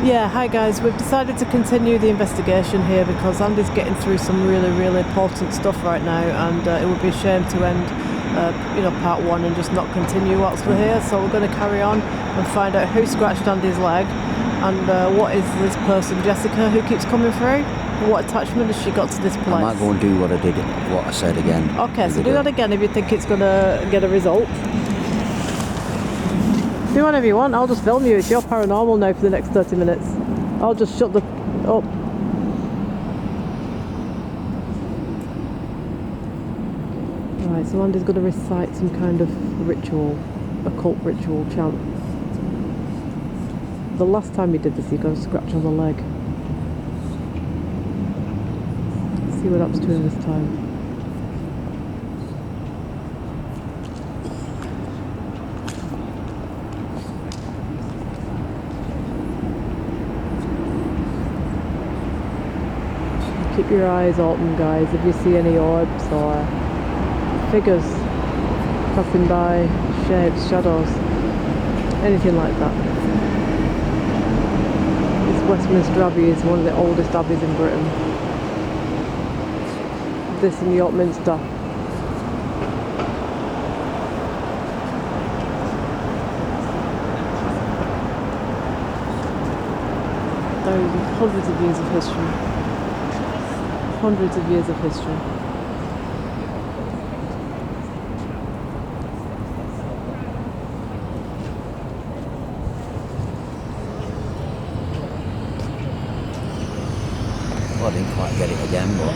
Yeah, hi guys. We've decided to continue the investigation here because Andy's getting through some really important stuff right now, and it would be a shame to end, part one and just not continue whilst we're here. So we're going to carry on and find out who scratched Andy's leg, and what is this person, Jessica, who keeps coming through. What attachment has she got to this place? I might go and do what I said again. Okay, so do that again if you think it's going to get a result. Do whatever you want, I'll just film you. It's your paranormal now for the next 30 minutes. I'll just shut the up. Right, so Andy's going to recite some kind of ritual, occult ritual chant. The last time he did this, he got a scratch on the leg. Let's see what happens to him this time. Keep your eyes open, guys, if you see any orbs or figures passing by, shapes, shadows, anything like that. This Westminster Abbey is one of the oldest abbeys in Britain. This in York Minster. Thousands, hundreds of years of history. Hundreds of years of history. Well, I didn't quite get it again, but...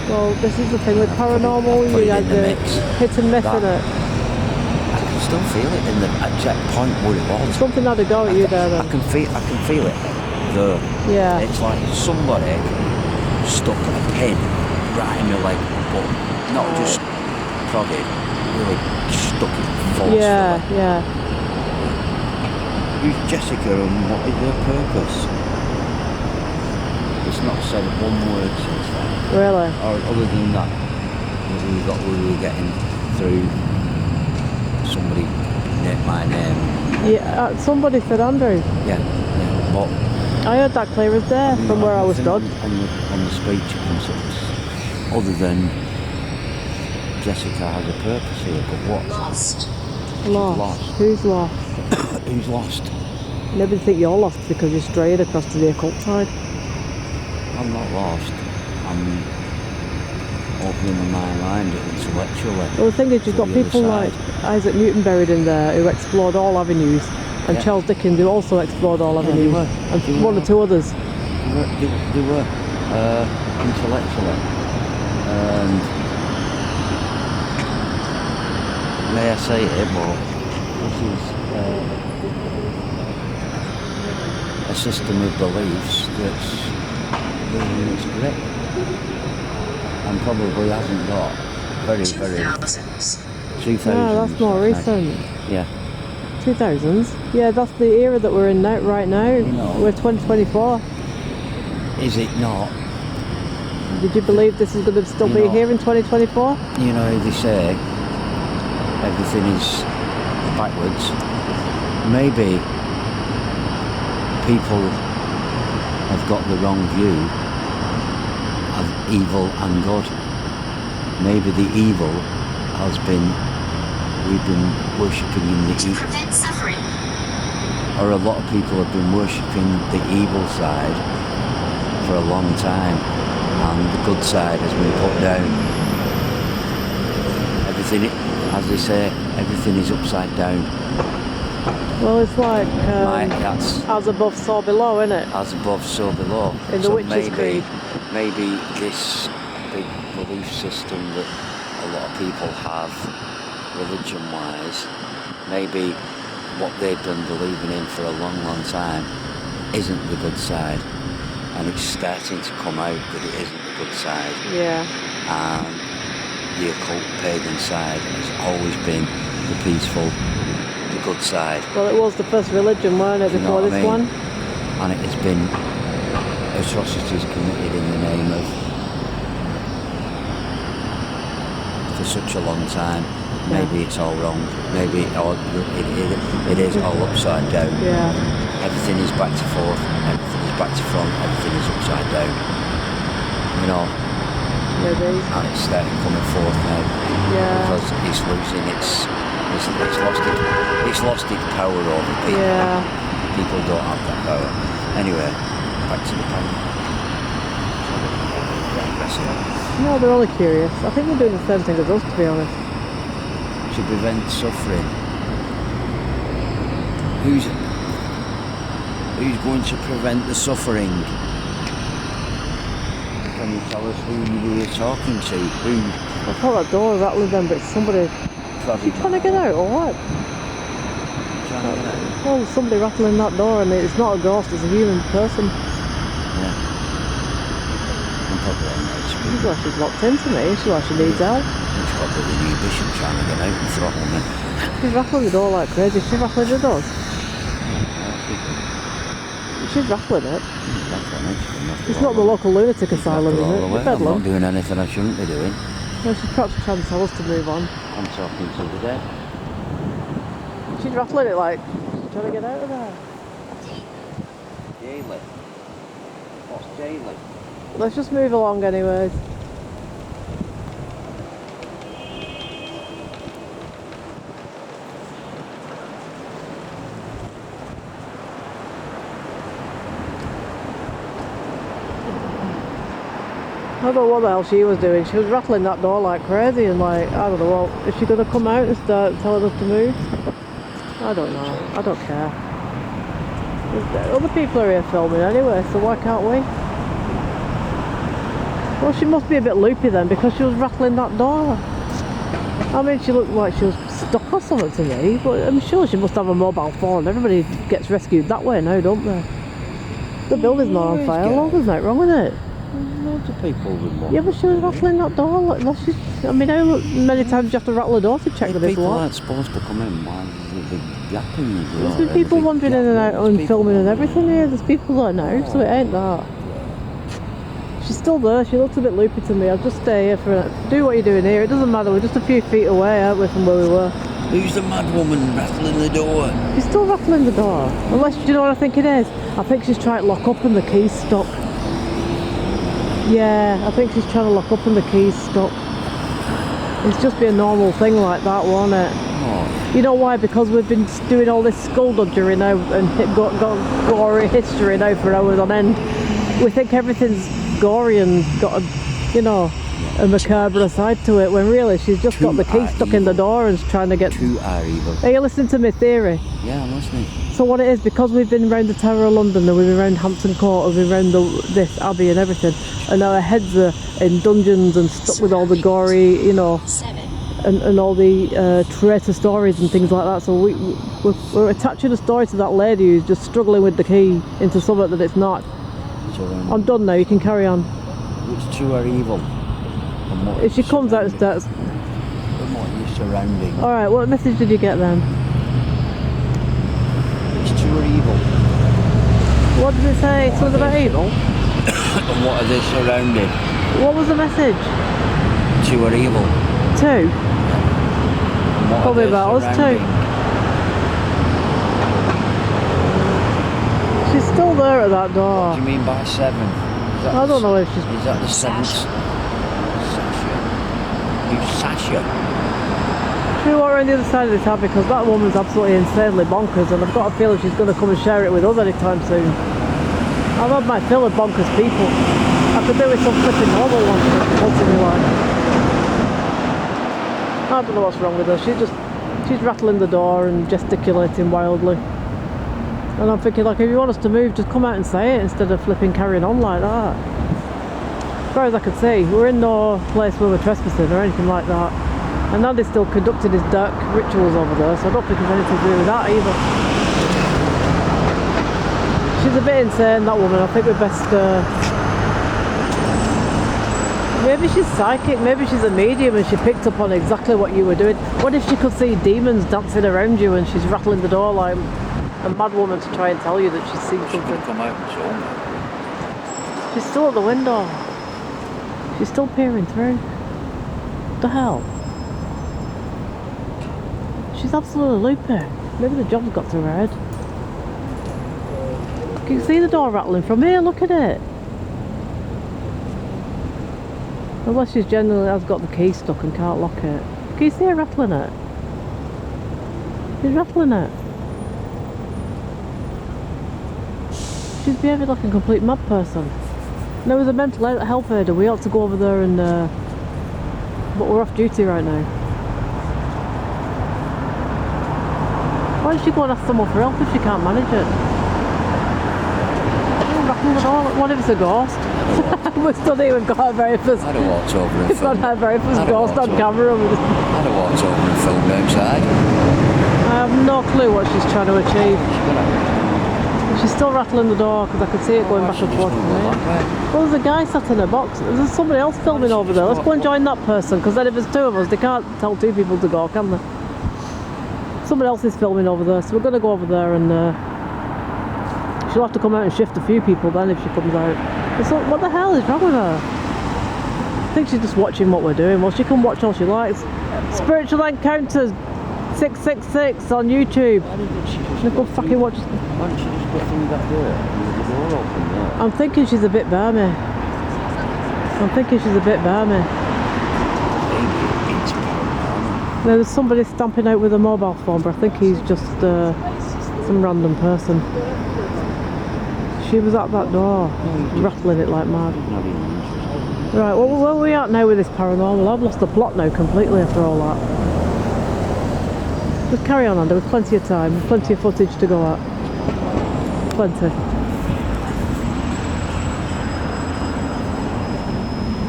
Well, this is the thing with paranormal, you had the hit and miss in it. I can still feel it in the exact point where it was. Something had to go at you there then. I can feel it there. Yeah. It's like somebody stuck a pin right in your leg, but not just prodded, really stuck it forcefully. Yeah. Who's Jessica and what is her purpose? It's not said one word since then. Really? Or other than that, we were getting through somebody my name. Yeah, somebody said Andrew. Yeah, but I heard that clear as day from where I was stood. On the speech and such, other than Jessica has a purpose here, but what? Lost. Who's Who's lost? Who's lost? Maybe think you're lost because you're strayed across to the occult side. I'm not lost. I'm opening my mind intellectually. Well, the thing is, you've got people like Isaac Newton buried in there who explored all avenues, and Charles Dickens who also explored all avenues, and one or two others. They were intellectually, and may I say it, but this is a system of beliefs that's losing its grip, and probably hasn't got very 2000s. No, that's more recent. Yeah. 2000s? Yeah, that's the era that we're in now, right now. No. We're 2024. Is it not? Did you believe this is going to still be here in 2024? You know, they say everything is backwards. Maybe people have got the wrong view of evil and good. Maybe the evil has been, we've been worshipping in the evil, or a lot of people have been worshipping the evil side for a long time, and the good side has been put down. Everything, as they say, everything is upside down. Well, it's like as above, so below, isn't it? As above, so below. In the Witch's Creed. Maybe this big belief system that a lot of people have, religion-wise, maybe what they've been believing in for a long time isn't the good side, and it's starting to come out that it isn't the good side. Yeah. And the occult pagan side has always been the peaceful, the good side. Well, it was the first religion, weren't it, before this one? And it has been atrocities committed in the name of, for such a long time. Maybe it's all wrong. Maybe it is all upside down. Yeah. everything is back to forth, everything is back to front, everything is upside down. You know, Maybe. and it's starting coming forth now Yeah. because it's losing it's lost its power over people. Yeah. People don't have that power. Anyway, back to the power. No, they're only curious. I think they're doing the same thing as us, to be honest. To prevent suffering. Who's going to prevent the suffering? Can you tell us who you were talking to? Who? I thought that door was rattling then, but it's somebody. Probably Trying to get out or what? trying to get out. Well, there's somebody rattling that door, and it's not a ghost, it's a human person. Yeah. I'm probably on that She's speed. like she's locked into me. She's like she needs help. It's probably the new bishop trying to get out and throttle me. She's rattling the door like crazy. She's rattling the doors. She's rattling it. It's not the local lunatic asylum, is it? The I'm bedlam. not doing anything I shouldn't be doing. No, she's perhaps trying to tell us to move on. I'm talking to the dead. She's rattling it like she's trying to get out of there. Daily. What's daily? Let's just move along anyways. I don't know what the hell she was doing. She was rattling that door like crazy and like, I don't know, well, is she going to come out and start telling us to move? I don't know. I don't care. Other people are here filming anyway, so why can't we? Well, she must be a bit loopy then because she was rattling that door. I mean, she looked like she was stuck or something to me, but I'm sure she must have a mobile phone. Everybody gets rescued that way now, don't they? The building's not on fire. Well, there's nothing wrong with it. Loads of people with more. Yeah, but she was rattling that door. Like, I mean, how many times do you have to rattle a door to check that it's People locked? aren't supposed to come in. Why is it a big gap in the door? There's been people wandering in and out and filming and everything here. There's people there now, so it ain't that. She's still there. She looks a bit loopy to me. I'll just stay here for a minute. Do what you're doing here. It doesn't matter. We're just a few feet away, aren't we, from where we were. Who's the mad woman rattling the door? She's still rattling the door. Unless, do you know what I think it is? I think she's trying to lock up and the key's stuck. Yeah, I think she's trying to lock up and the key's stuck. It's just be a normal thing like that, won't it? Oh, You know why? Because we've been doing all this skullduggery now and got gory history now for hours on end. We think everything's gory and got a, you know, a macabre side to it, when really she's just got the key stuck in the door and is trying to get... two are evil. Are you listening to my theory? Yeah, I'm listening. So what it is, because we've been around the Tower of London and we've been around Hampton Court and we've been around this abbey and everything, and our heads are in dungeons and stuck with all the gory, you know, and all the traitor stories and things like that. So we're attaching a story to that lady who's just struggling with the key into something that it's not. So, I'm done now, you can carry on. which two are evil? If she comes out and starts... And what are you surrounding? Alright, what message did you get then? Which two are evil? What did it say? Something about evil? And what are they surrounding? What was the message? Two are evil. Two? And what Probably are they about us surrounding? two. She's still there at that door. What do you mean by seven? I don't know if she's... Is that the seventh? Sasha. Who's Sasha? Should we walk around the other side of this house, because that woman's absolutely insanely bonkers and I've got a feeling she's going to come and share it with us anytime soon. I've had my fill of bonkers people. I could do with some flipping normal ones once in my life. I don't know what's wrong with her. She's rattling the door and gesticulating wildly. And I'm thinking, like, if you want us to move, just come out and say it instead of flipping carrying on like that. As far as I could see, we're in no place where we're trespassing or anything like that. And Andy's still conducting his dark rituals over there, so I don't think there's anything to do with that either. She's a bit insane, that woman. I think we're best... Maybe she's psychic, maybe she's a medium and she picked up on exactly what you were doing. What if she could see demons dancing around you and she's rattling the door like a mad woman to try and tell you that she's seen something? Come out and show me. She's still at the window. She's still peering through. What the hell? She's absolutely loopy. Maybe the job's got to her head. Can you see the door rattling from here? Look at it. Unless she's genuinely has got the key stuck and can't lock it. Can you see her rattling it? She's rattling it. She's behaving like a complete mad person. There was a mental health aider. We ought to go over there and... but we're off duty right now. Why don't she go and ask someone for help if she can't manage it? Rattling the door. What if it's a ghost? We're stood here, we've got our very first... I'd have walked over and It's not our very first ghost on camera. I'd have walked over and filmed outside. I have no clue what she's trying to achieve. She's still rattling the door because I can see it going back and forth. Well, there's a guy sat in a box. There's somebody else filming over there. Let's go and join that person, because then if there's two of us, they can't tell two people to go, can they? Somebody else is filming over there, so we're going to go over there and she'll have to come out and shift a few people then if she comes out. So, what the hell is wrong with her? I think she's just watching what we're doing. Well, she can watch all she likes. Spiritual Encounters 666 on YouTube. Why didn't she just Go fucking watch. Why don't she just go through that door? Leave the door open there. I'm thinking she's a bit balmy. I'm thinking she's a bit balmy. Maybe it's paranormal. There's somebody stamping out with a mobile phone, but I think he's just some random person. She was at that door, rattling it like mad. Not even interested. Right, well, where are we at now with this paranormal? I've lost the plot now completely after all that. Just carry on, Andy, with plenty of time, plenty of footage to go at. Plenty.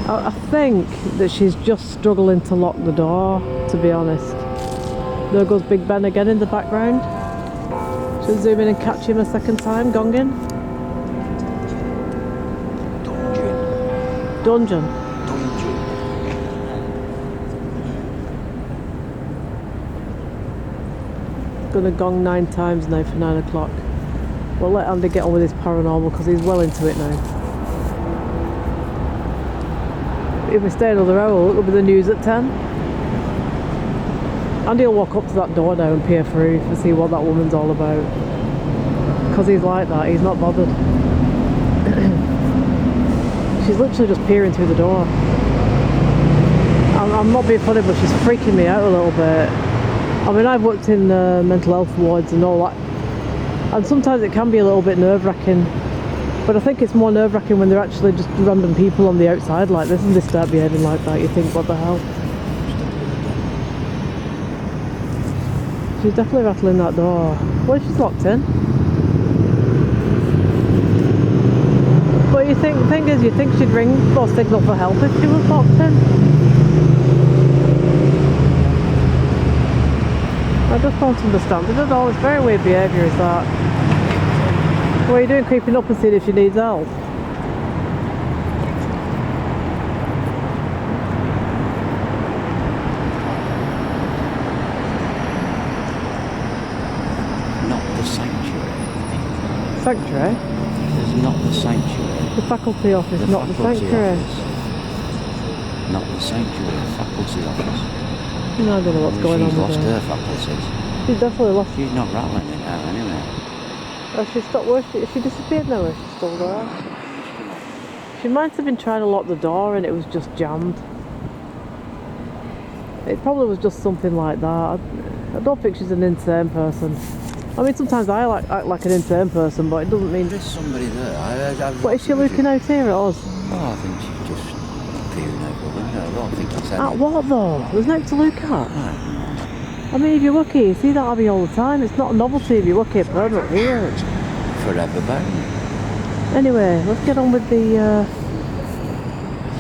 I think that she's just struggling to lock the door, to be honest. There goes Big Ben again in the background. Should zoom in and catch him a second time, gonging. Dungeon. Gonna gong 9 times now for 9 o'clock. We'll let Andy get on with his paranormal because he's well into it now. If we stay another hour, it'll be the news at 10. Andy will walk up to that door now and peer through to see what that woman's all about. Because he's like that, he's not bothered. She's literally just peering through the door. I'm not being funny, but she's freaking me out a little bit. I mean, I've worked in mental health wards and all that, and sometimes it can be a little bit nerve-wracking, but I think it's more nerve-wracking when they're actually just random people on the outside like this and they start behaving like that. You think, what the hell? She's definitely rattling that door. Well, she's locked in. But you think, the thing is, you think she'd ring or signal for help if she was locked in. I just don't understand it at all. It's very weird behaviour, is that? What are you doing, creeping up and seeing if she needs help? Not the sanctuary. Sanctuary? It's not the sanctuary. The faculty office, not the faculty sanctuary. office. Not the sanctuary, the faculty office. No, I don't know what's going on She's with lost her. her faculties. She's definitely lost. She's not rattling it now anyway. Oh, she stopped working. She disappeared now, or she's still there? She might have been trying to lock the door and it was just jammed. It probably was just something like that. I don't think she's an insane person. I mean, sometimes I act like an insane person, but it doesn't mean... There's somebody there. What, is she looking out here at us? Oh, I think she's just peering out the window. I don't think it's At what though? There's nothing to look at. I mean, if you're lucky, you see that abbey all the time. It's not a novelty if you're lucky at permanent here. Forever bound. Anyway, let's get on with the...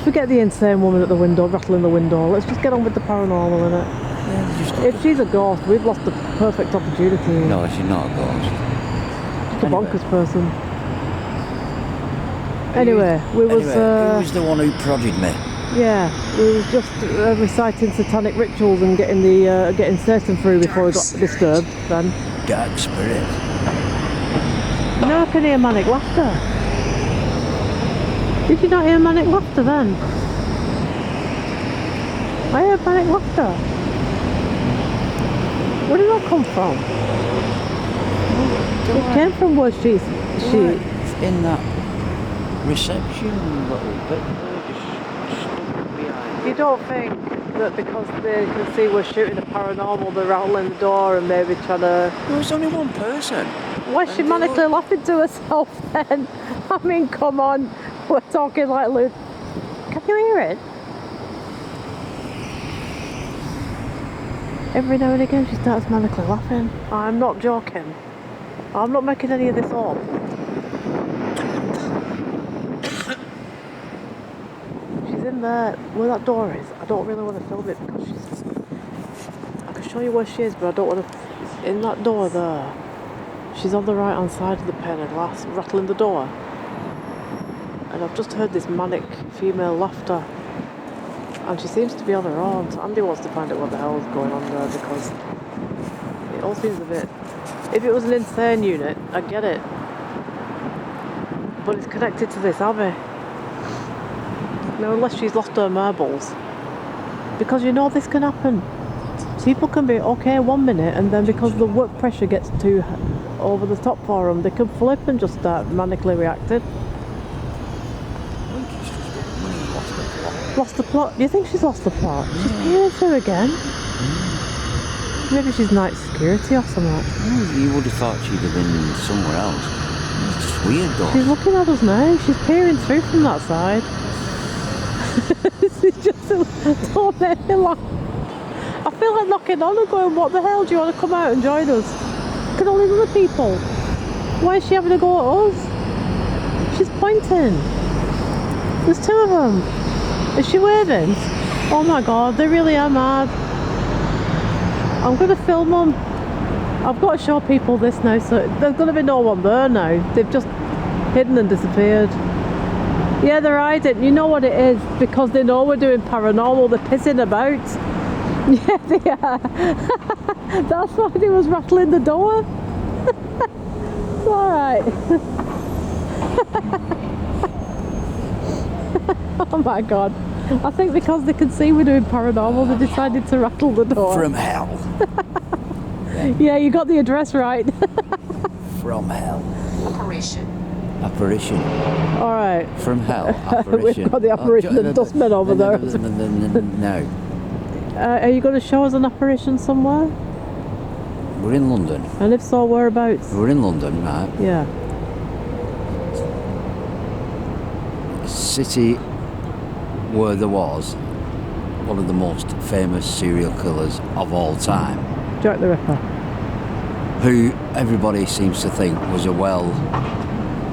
forget the insane woman at the window, rattling the window. Let's just get on with the paranormal, innit? Yeah. If she's a ghost, we've lost the perfect opportunity. No, she's not a ghost. Just a bonkers person. Anyway, we was... who was the one who prodded me? Yeah, we was just reciting satanic rituals and getting the getting Satan through before we got disturbed then. Dark spirit. No, I can hear manic laughter. Did you not hear manic laughter then? I heard manic laughter. Where did that come from? It came from where she. Right in that reception little bit there, just stuck behind. You don't think that because they can see we're shooting a paranormal, they're rattling the door and maybe trying to... There was only one person. Why is she manically laughing to herself then? I mean, come on. We're talking like Luke. Can you hear it? Every now and again she starts manically laughing. I'm not joking. I'm not making any of this up. She's in there where that door is. I don't really want to film it because she's... I can show you where she is, but I don't want to... In that door there. She's on the right hand side of the pane of glass, rattling the door. And I've just heard this manic female laughter. And she seems to be on her own. So Andy wants to find out what the hell is going on there because it all seems a bit... If it was an insane unit, I get it. But it's connected to this abbey. Now, unless she's lost her marbles. Because you know this can happen. People can be okay one minute and then because the work pressure gets too over the top for them, they can flip and just start manically reacting. Lost the plot? Do you think she's lost the plot? She's peering through again. Maybe she's night security or something. You would have thought she'd have been somewhere else. It's just weird though. She's looking at us now. She's peering through from that side. It's just don't make me laugh. I feel like knocking on and going, what the hell, do you want to come out and join us? Look at all these other people. Why is she having a go at us? She's pointing. There's two of them. Is she waving? Oh my god, they really are mad. I'm going to film them. I've got to show people this now, so there's going to be no one there now. They've just hidden and disappeared. Yeah, they're hiding. You know what it is? Because they know we're doing paranormal, they're pissing about. Yeah, they are. That's why they was rattling the door. It's alright. Oh my god. I think because they can see we're doing paranormal, they decided to rattle the door. From hell. Yeah, you got the address right. From hell. Apparition. Apparition. Alright. From hell. Apparition. We've got the apparition and dustmen over there. No. Are you going to show us an apparition somewhere? We're in London. And if so, whereabouts? We're in London, right? Yeah. City where there was one of the most famous serial killers of all time. Jack the Ripper. Who everybody seems to think was a well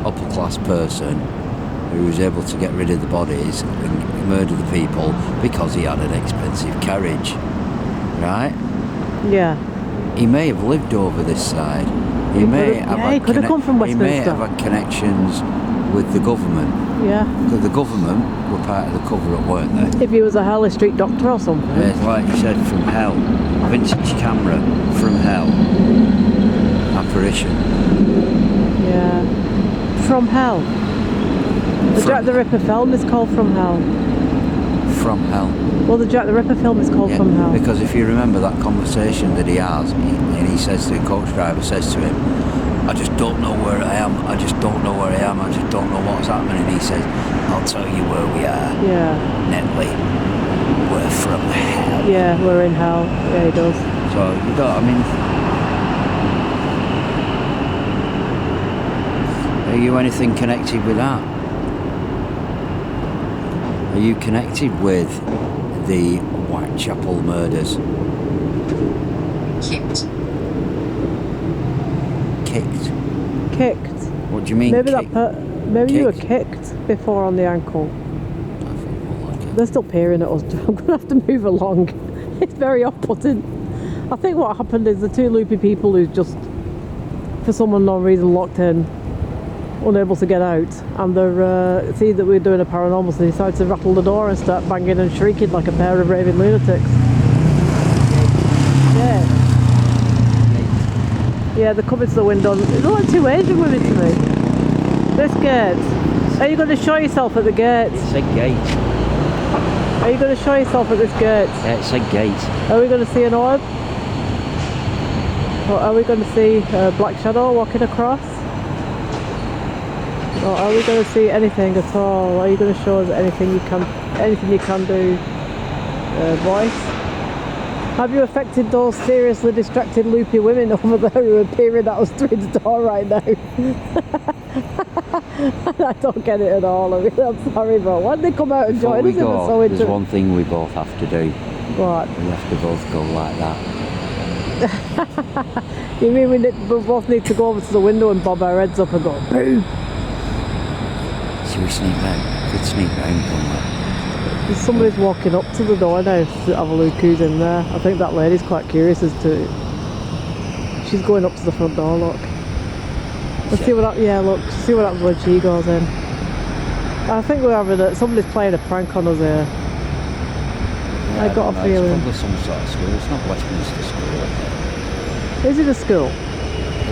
upper class person who was able to get rid of the bodies and murder the people because he had an expensive carriage, right? Yeah. He may have lived over this side. He could have come from Westminster. He may have had connections with the government. Yeah. Because the government were part of the cover-up, weren't they? If he was a Harley Street doctor or something. It's like you said, from hell. Vintage camera, from hell. Apparition. Yeah. From hell. The Jack the Ripper film is called From Hell. From hell. Well, the Jack the Ripper film is called From Hell. Because if you remember that conversation that he has, and he says to the coach driver, says to him, I just don't know where I am, I just don't know where I am, I just don't know what's happening. And he says, I'll tell you where we are. Yeah. Netley, we're from hell. Yeah, we're in hell. Yeah, he does. So, you don't, I mean, are you anything connected with that? Are you connected with the Whitechapel murders? Kicked. Kicked? Kicked. What do you mean Maybe kicked? maybe you were Kicked? kicked before on the ankle. I think more like it. They're still peering at us. I'm going to have to move along. It's very off-putting. I think what happened is the two loopy people who just, for some unknown reason, locked in, unable to get out, and they're see that we're doing a paranormal, so they decided to rattle the door and start banging and shrieking like a pair of raving lunatics. Yeah. Yeah, they're coming to the window. They're like two Asian women to me. This gate. Are you going to show yourself at the gate? It's a gate. Are you going to show yourself at this gate? Yeah, it's a gate. Are we going to see an orb? Or are we going to see a black shadow walking across? Or are we going to see anything at all? Are you going to show us anything you can do, voice? Have you affected those seriously distracted loopy women over there who are peering at us through the door right now? I don't get it at all. I mean, I'm sorry, but why did they come out and join us? There's one thing we both have to do. What? We have to both go like that. You mean we both need to go over to the window and bob our heads up and go boom? Should we sneak round? Could sneak round, couldn't we? Somebody's walking up to the door now to have a look who's in there. I think that lady's quite curious as to... She's going up to the front door, look. Let's see what that... Yeah, look. See what happens when she goes in. I think we're having a... Somebody's playing a prank on us here. Yeah, I got a feeling. It's probably some sort of school. It's not Westminster School, is it? Is it a school?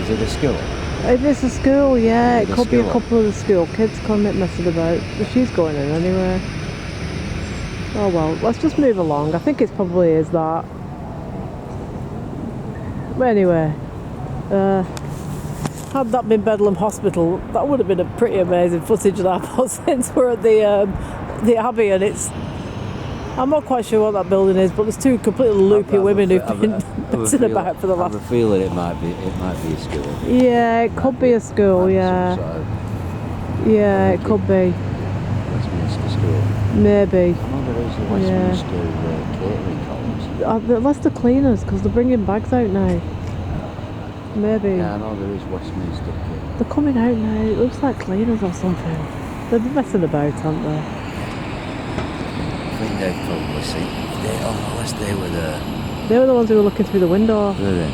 Is it a school? It is a school, yeah. It could be a school? couple of the school kids coming messing about. But she's going in anyway. Oh well, let's just move along. I think it probably is that. But anyway, had that been Bedlam Hospital, that would have been a pretty amazing footage of that. But since we're at the Abbey and it's... I'm not quite sure what that building is, but there's two completely loopy women who've been messing about for the last... I have a feeling it might be a school. Yeah, it could be a school, yeah. Yeah, it could be. Westminster School. Maybe. I know there is a Westminster catering college. Unless they're cleaners, because they're bringing bags out now. Maybe. Yeah, I know there is Westminster catering. They're coming out now. It looks like cleaners or something. They're messing about, aren't they? I think they've probably seen. Unless they were there. They were the ones who were looking through the window. Were they?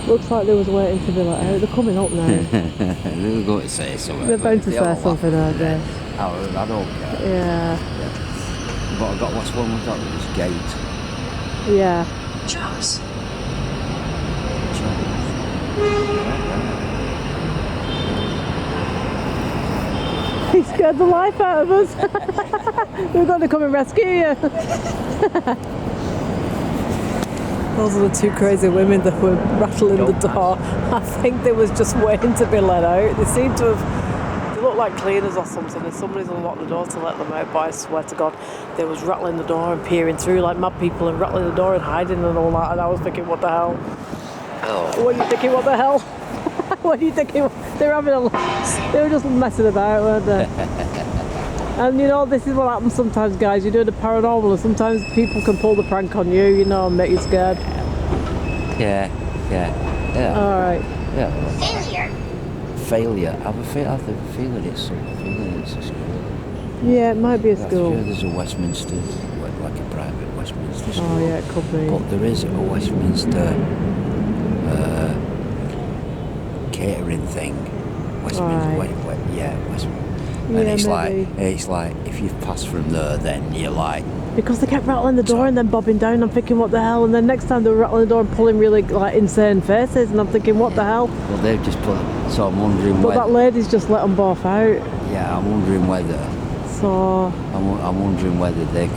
Looks like they was waiting to be let out. They're coming up now. They were going to say something. They're bound to say something, aren't they? I don't care. Yeah. But I got what's one with that? This gate. Yeah. Charles. He scared the life out of us. We're going to come and rescue you. Those are the two crazy women that were rattling the door. I think they was just waiting to be let out. They seem to have... They look like cleaners or something, and somebody's unlocked the door to let them out, but I swear to God, they was rattling the door and peering through like mad people and rattling the door and hiding and all that, and I was thinking, what the hell? Oh. What are you thinking, what the hell? What are you thinking? They were just messing about, weren't they? And you know, this is what happens sometimes, guys. You're doing a paranormal and sometimes people can pull the prank on you, you know, and make you scared. Yeah. Alright. Yeah. Failure. Failure. I have a feeling it's a school. Yeah, it might be a school. I'm sure there's a Westminster, like a private Westminster school. Oh yeah, it could be. But there is a Westminster catering thing. Westminster, Westminster. Yeah, And it's maybe. like if you've passed from there, then you're like... Because they kept rattling the door and then bobbing down. I'm thinking, what the hell? And then next time they were rattling the door and pulling really like insane faces, and I'm thinking, what the hell? Well, they've just put... So I'm wondering But whether... that lady's just let them both out. Yeah, I'm wondering whether... So... I'm wondering whether they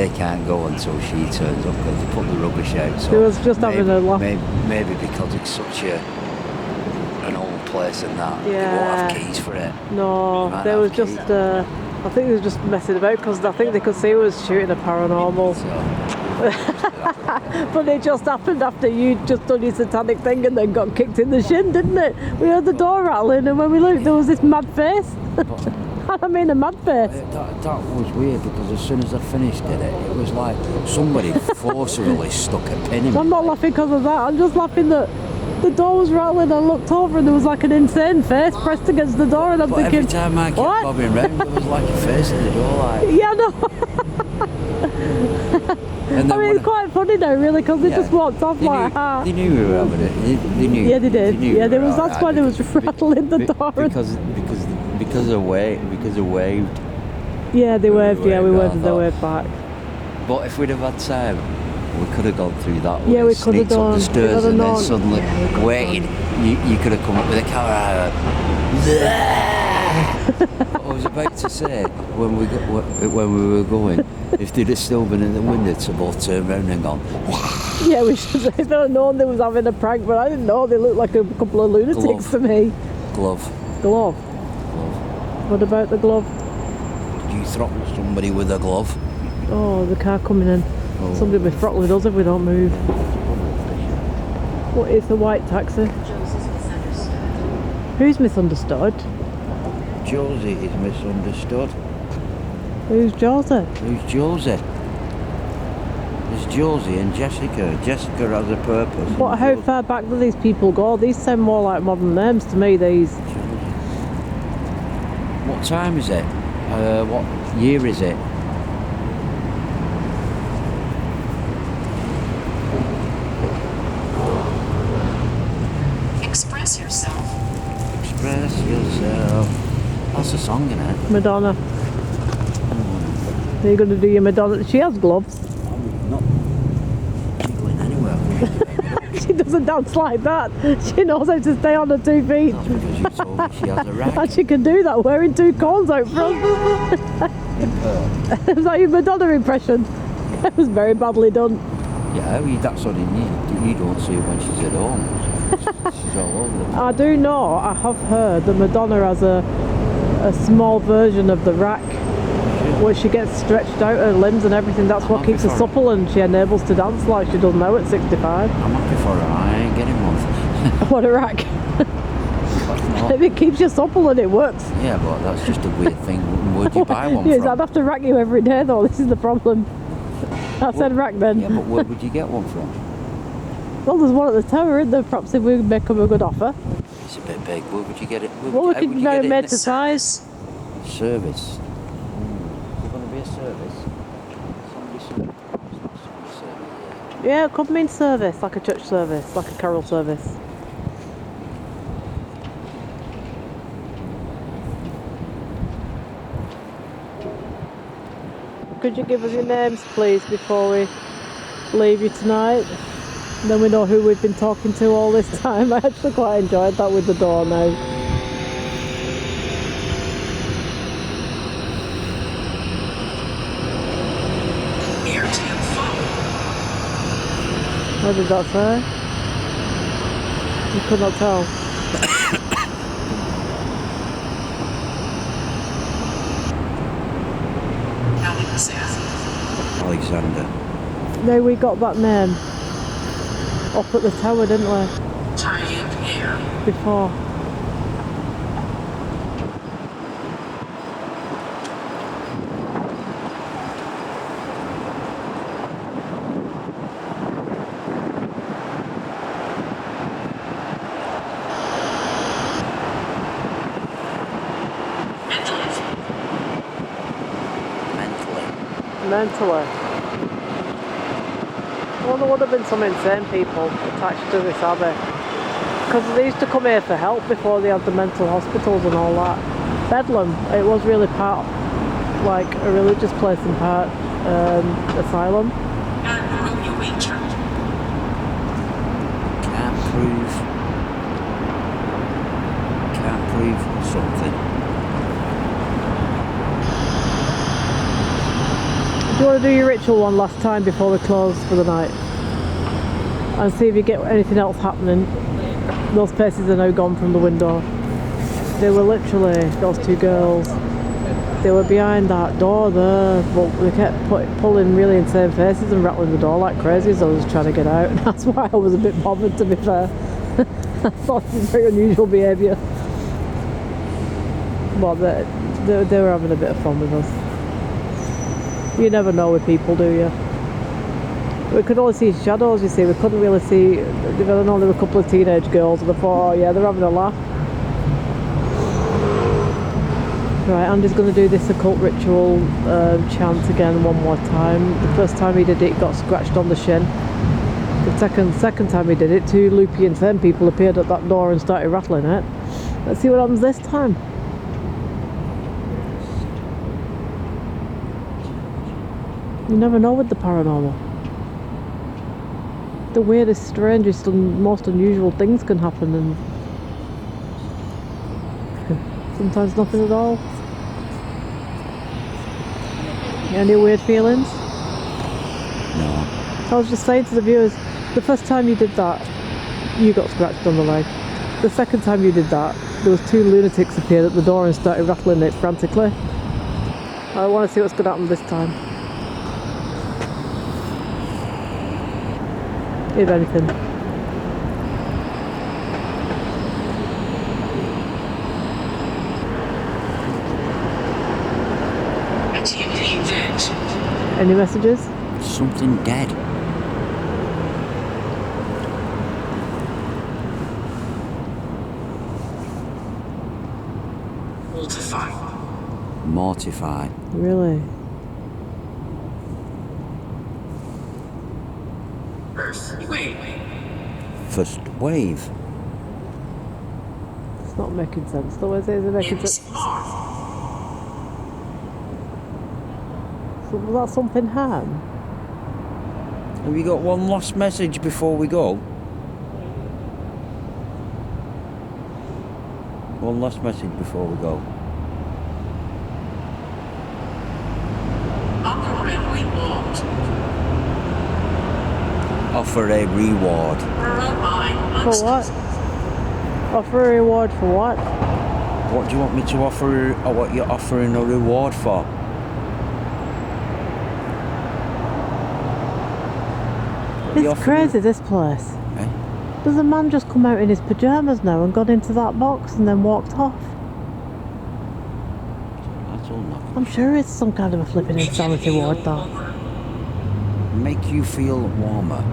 can't go until she turns up because they put the rubbish out. So She was just having a laugh. Maybe because it's such an old place and that, they won't have keys for it. No, they was just... I think they was just messing about because I think they could see we was shooting a paranormal. So, But it just happened after you just done your satanic thing and then got kicked in the shin, didn't it? We heard the door rattling and when we looked there was this mad face. I mean a mad face. that was weird because as soon as I finished it was like somebody forcibly stuck a pin in me. I'm not laughing because of that, I'm just laughing that the door was rattling. I looked over and there was like an insane face pressed against the door and I'm thinking... Every time I kept bobbing round there was like a face in the door like... Yeah, no. And I mean, it's quite funny now, really, because they just walked off like that. They knew we were having it. They knew. Yeah, they did. They There was. That's why they was rattling the door. Because they waved. Yeah, they waved. Yeah, we waved. I They thought- waved back. But if we'd have had time, we could have gone through that way. Yeah, we could have sneaked up done. the stairs We and could then have suddenly done. waited. You could have come up with a camera. I was about to say when we were going, if they'd have still been in the window, to both turn around and gone. Yeah, we should have known they was having a prank, but I didn't know they looked like a couple of lunatics Glove. to me. Glove. Glove. Glove. What about the glove? Did you throttle somebody with a glove? Oh, the car coming in. Oh. Somebody will be throttling us if we don't move. What is the white taxi? Who's misunderstood? Josie is misunderstood. Who's Josie? Who's Josie? There's Josie and Jessica. Jessica has a purpose. What? How far back do these people go? These sound more like modern names to me. These. What time is it? What year is it? Express yourself. Express yourself. That's a song, isn't it? Madonna. Are you going to do your Madonna? She has gloves. I'm not going anywhere. She doesn't dance like that. She knows how to stay on her 2 feet. That's because you told me she has a rack. And she can do that wearing 2 cones out front. Was that your Madonna impression? That was very badly done. Yeah, that's what you don't see when she's at home. She's all over the place. I do know, I have heard that Madonna has a small version of the rack where she gets stretched out her limbs and everything. That's what keeps her supple and she enables to dance like she does now at 65. I'm happy for her. I ain't getting one. What a rack. It keeps you supple and it works. Yeah, but that's just a weird thing. Where'd you buy one Yes, from? I'd have to rack you every day though, this is the problem. I said rack then. Yeah, but where would you get one from? Well, there's one at the tower, isn't there? Perhaps if we make them a good offer. It's a bit big. Where would you get it? Well, we can get it made to size. Service. Is it going to be a service? Somebody service. It's not somebody service. Yeah, it could mean service, like a church service, like a carol service. Could you give us your names, please, before we leave you tonight? Then we know who we've been talking to all this time. I actually quite enjoyed that with the door now. Airtime phone. What did that say? You could not tell. Alexander. No, we got that name up at the tower, didn't we? Target air. Before. Mentally. Well, there would have been some insane people attached to this abbey. Because they used to come here for help before they had the mental hospitals and all that. Bedlam, it was really part, like a religious place and part asylum. And Romeo Winter. Can't prove something. Do you want to do your ritual one last time before we close for the night? And see if you get anything else happening. Those faces are now gone from the window. They were literally, those 2 girls, they were behind that door there, but they kept pulling really insane faces and rattling the door like crazy as I was trying to get out. And that's why I was a bit bothered, to be fair. I thought it was very unusual behaviour. But they were having a bit of fun with us. You never know with people, do you? We could only see shadows, you see. We couldn't really see. There were only a couple of teenage girls, and I thought, oh yeah, they're having a laugh. Right, Andy's going to do this occult ritual chant again one more time. The first time he did it, he got scratched on the shin. The second time he did it, 2 loopy insane people appeared at that door and started rattling it. Let's see what happens this time. You never know with the paranormal. The weirdest, strangest and most unusual things can happen, and sometimes nothing at all. Any weird feelings? No. I was just saying to the viewers, the first time you did that, you got scratched on the leg. The second time you did that, there was 2 lunatics appeared at the door and started rattling it frantically. I want to see what's going to happen this time. If anything. Activity event. Any messages? Something dead. Mortify. Really? Wait. First wave. It's not making sense though, is it? Is it making sense? So was that something ham? Have you got one last message before we go? One last message before we go. Offer a reward. For what? Offer a reward for what? What do you want me to offer, or what you're offering a reward for? It's crazy, this place. Eh? Does a man just come out in his pyjamas now and got into that box and then walked off? That's all nothing. I'm sure it's some kind of a flipping insanity ward, that. Make you feel warmer.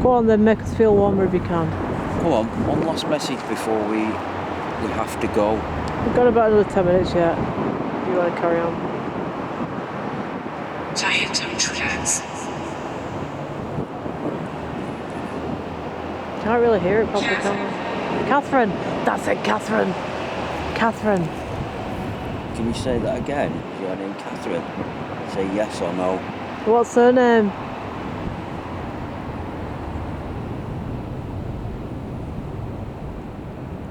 Go on then, make us feel warmer if you can. Come on, one last message before we have to go. We've got about another 10 minutes yet. You want to carry on? Can't really hear it properly, can we? Catherine! That's it, Catherine! Catherine! Can you say that again? Is your name Catherine? Say yes or no. What's her name?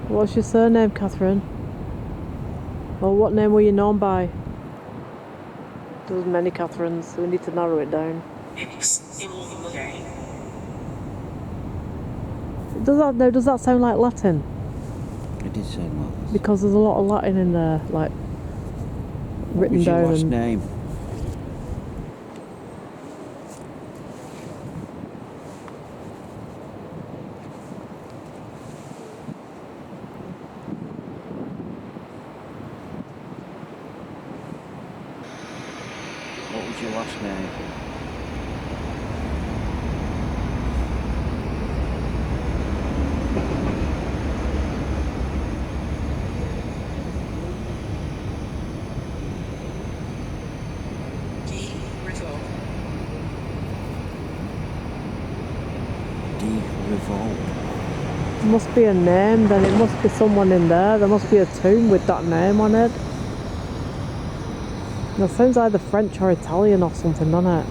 What's your surname, Catherine? Or what name were you known by? There's many Catherines, so we need to narrow it down. Does that sound like Latin? It did sound like this. Because there's a lot of Latin in there, like written down. What was your last name? What was your last name? It must be a name, then it must be someone in there. There must be a tomb with that name on it. That sounds either French or Italian or something, doesn't it?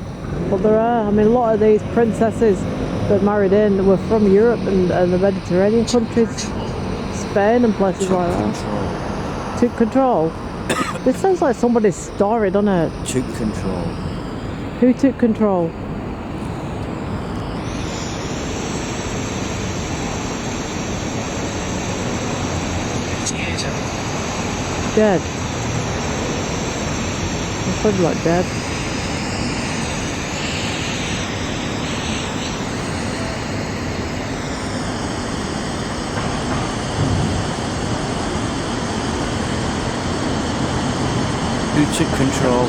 But there are, I mean, a lot of these princesses that married in were from Europe and the Mediterranean countries, Spain and places like that. Took control. This sounds like somebody's story, doesn't it? Took control. Who took control? Dead. It sounds like dead. Who took control?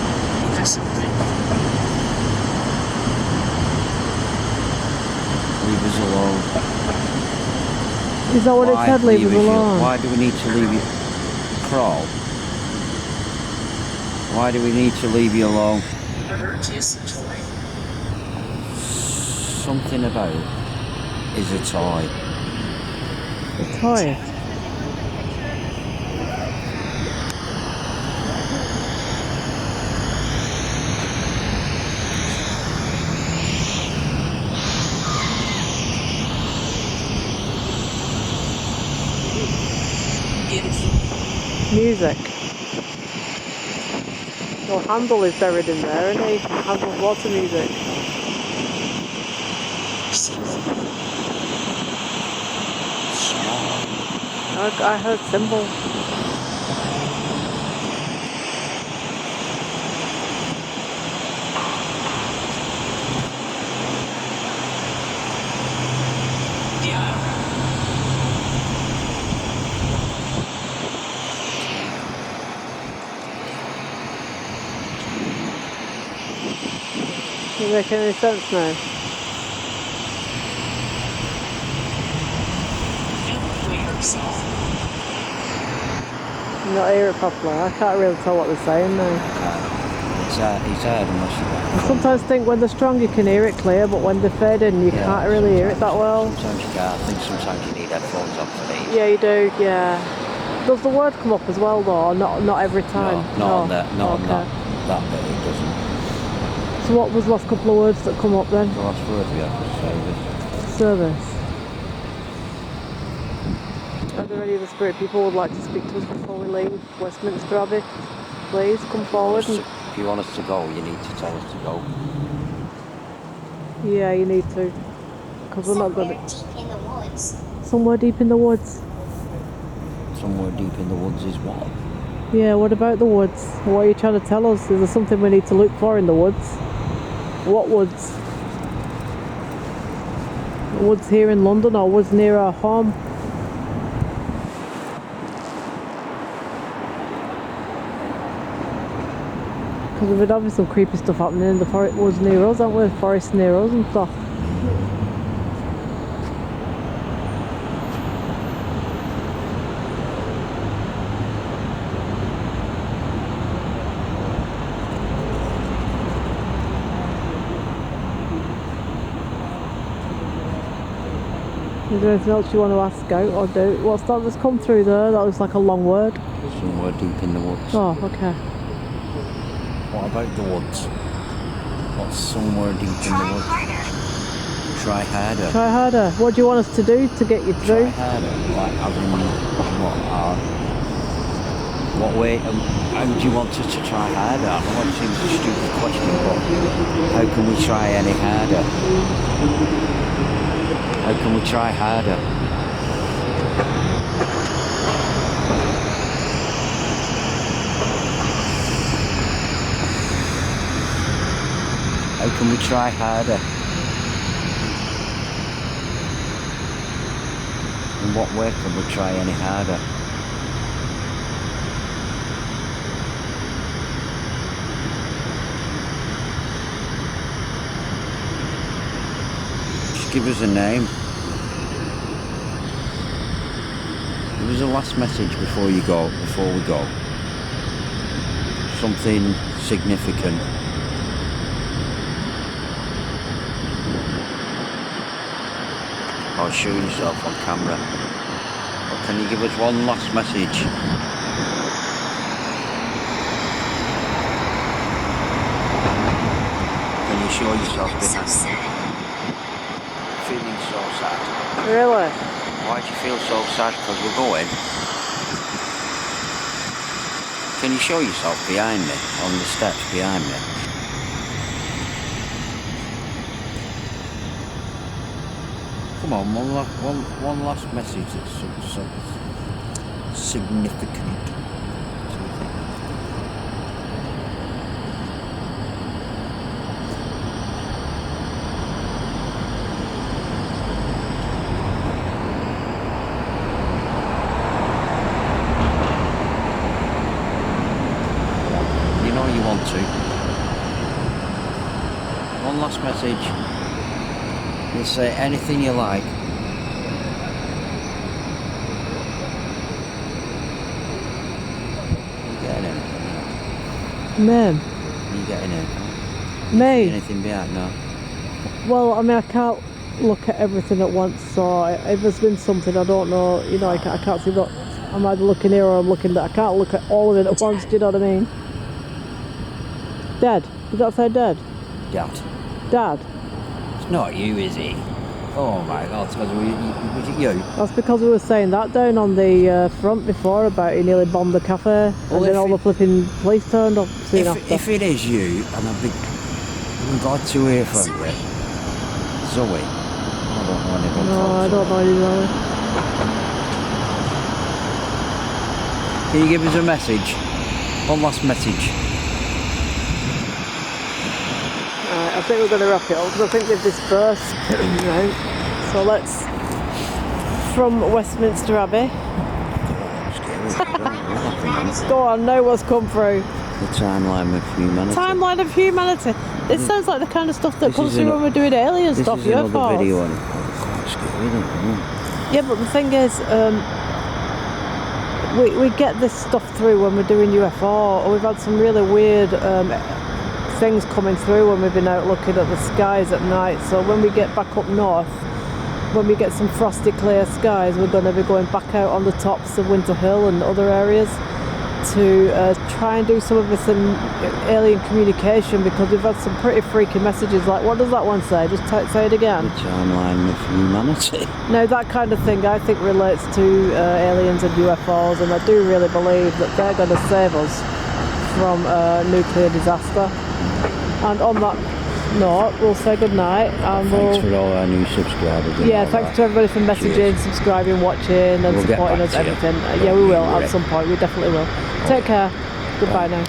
Leave us alone. Is that what it said? Leave us alone. Why do we need to leave you? Crawl. Why do we need to leave you alone? Something about it is a toy. A toy? Music. Your handle is buried in there, isn't it? Handle lots of music. I heard cymbals. Yeah. Does it make any sense now? Don't weigh yourself. You not hear it properly. I can't really tell what they're saying now. It's hard unless you I sometimes think when they're strong you can hear it clear, but when they're fading you can't really hear it that well. Sometimes you can't. I think sometimes you need headphones on for these. Yeah, you do, yeah. Does the word come up as well though, or not every time? No, not on that, not Okay. on that bit it doesn't. So what was the last couple of words that come up then? The last word we had was service. Service. Are there any other spirit people who would like to speak to us before we leave Westminster Abbey? Please come forward. If you want us to go, you need to tell us to go. Yeah, you need to. Because we're not Somewhere going to... deep in the woods. Somewhere deep in the woods. Somewhere deep in the woods is what? Yeah, what about the woods? What are you trying to tell us? Is there something we need to look for in the woods? What woods? Woods here in London or woods near our home? Because we've been having some creepy stuff happening in the woods near us, haven't we? Forest near us and stuff. Is there anything else you want to ask out or do? What's that that's come through there? That looks like a long word. Somewhere deep in the woods. Oh, okay. What about the woods? What's somewhere deep in the woods? Try harder. Try harder. What do you want us to do to get you Try through? harder. Like having what way? How do you want us to try harder? I know it seems a stupid question, but how can we try any harder? How can we try harder? How can we try harder? In what way can we try any harder? Just give us a name. Give us a last message before we go. Something significant. Or show yourself on camera. Or can you give us one last message? Can you show yourself So behind? sad. Feeling so sad. Really? Why do you feel so sad? Because we're going. Can you show yourself behind me? On the steps behind me? Come on, one last message that's so significant. You know you want to. One last message. You say anything you like. You getting it? Ma'am. You getting it? Me? Anything behind? No. Well, I mean, I can't look at everything at once, so if there's been something I don't know, you know, I can't see that. I'm either looking here or I'm looking there. I can't look at all of it at once, do you know what I mean? Dead. Did that say dead? Dad. Dad? It's not you, is it? Oh my God, was it you? That's because we were saying that down on the front before about he nearly bombed the cafe Well, and then if all the it- flipping police turned up soon after. If it is you, and I'm glad to hear from you. Zoe. I don't know anything No, I called don't know Zoe. either. Can you give us a message? One last message. I think we're going to wrap it up because I think they've dispersed. So let's, from Westminster Abbey. Go on, know what's come through. The timeline of humanity. Timeline of humanity. This sounds like the kind of stuff that comes through when we're doing alien stuff. This is another video on it. Quite scary, isn't it? Yeah, but the thing is, we get this stuff through when we're doing UFO, or we've had some really weird things coming through when we've been out looking at the skies at night. So when we get back up north, when we get some frosty clear skies, we're going to be going back out on the tops of Winter Hill and other areas to try and do some of this alien communication, because we've had some pretty freaky messages. Like, what does that one say? Just say it again. The timeline of humanity. No, that kind of thing I think relates to aliens and UFOs, and I do really believe that they're going to save us from a nuclear disaster. And on that note, we'll say goodnight. And Thanks for all our new subscribers. Yeah, thanks to everybody for messaging, subscribing, watching, and supporting us, everything. Yeah, we will at some point. We definitely will. Take care. Goodbye now.